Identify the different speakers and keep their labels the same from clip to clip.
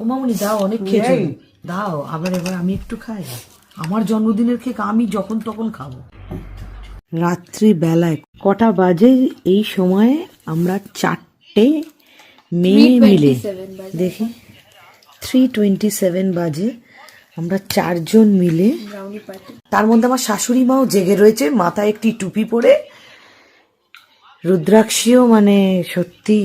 Speaker 1: ও মামুনি দাও, অনেক খেয়েছো, দাও আবার, এবার আমি একটু খাই। আমার জন্মদিনের কেক আমি যখন তখন খাবো। রাত্রি বেলায় কটা বাজে এই সময়ে? আমরা 4টে মেয়ে মিলে, দেখি 3:27 বাজে, আমরা 4জন মিলে, তার মধ্যে আমার শাশুড়ি মাও জেগে রয়েছে, মাথায় একটি টুপি পরে, রুদ্রাক্ষীও, মানে সত্যি।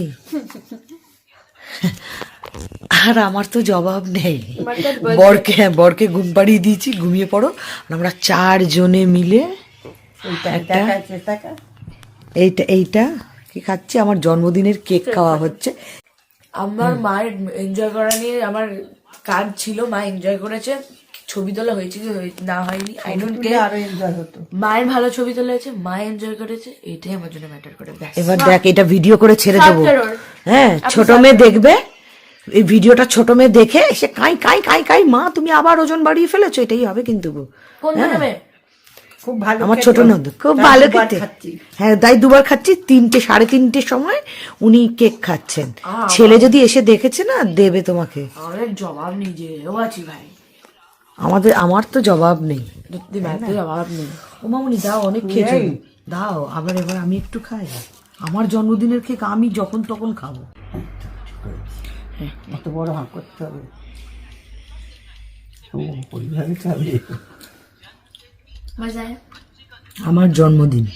Speaker 1: আর আমার তো জবাব নেই। বরকে ঘুম পাড়িয়ে দিয়েছি, ঘুমিয়ে পড়ো। আর আমরা 4জনে মিলে এইটা কি খাচ্ছি? আমার জন্মদিনের কেক খাওয়া হচ্ছে। আমার মায়ের এনজয় করা নিয়ে আমার কাজ ছিল, মা এনজয় করেছে, ছবি তোলা হয়েছে কি না হয়নি আই ডোন্ট কেয়ার, আরো এনজয় হতো। মায়ের ভালো ছবি তোলা হয়েছে, মা এনজয় করেছে, এটাই আমার জন্য ম্যাটার করে। এবার দেখ, এটা ভিডিও করে ছেড়ে দেবো, হ্যাঁ, ছোট মেয়ে দেখবে এই ভিডিওটা, ছোট মেয়ে দেখে সে কাই কাই কাই কাই, মা তুমি আবার ওজন বাড়িয়ে ফেলেছো, এটাই হবে কিন্তু। খুব ভালো আমার ছোট নন্দ, খুব ভালো খেতে। হ্যাঁ, তাই 2বার খাচ্ছি। 3টে 3:30 সময় উনি কেক খাচ্ছেন। ছেলে যদি এসে দেখেছে না, দেবে তোমাকে। আমাদের জবাব নেই যে আছি ভাই, আমার তো জবাব নেই, জবাব নেই। ও মামুনি দাও, অনেক খেয়েছো, দাও আবার, এবার আমি একটু খাই। আমার জন্মদিনের কেক আমি যখন তখন খাবো।
Speaker 2: অত বড় হাঁ করতে হবে, পরিবারে খাবে।
Speaker 1: আমার জন্মদিন,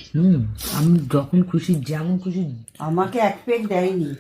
Speaker 1: আমি যখন খুশি, যেমন খুশি।
Speaker 2: আমাকে 1 পেগ দেয়নি।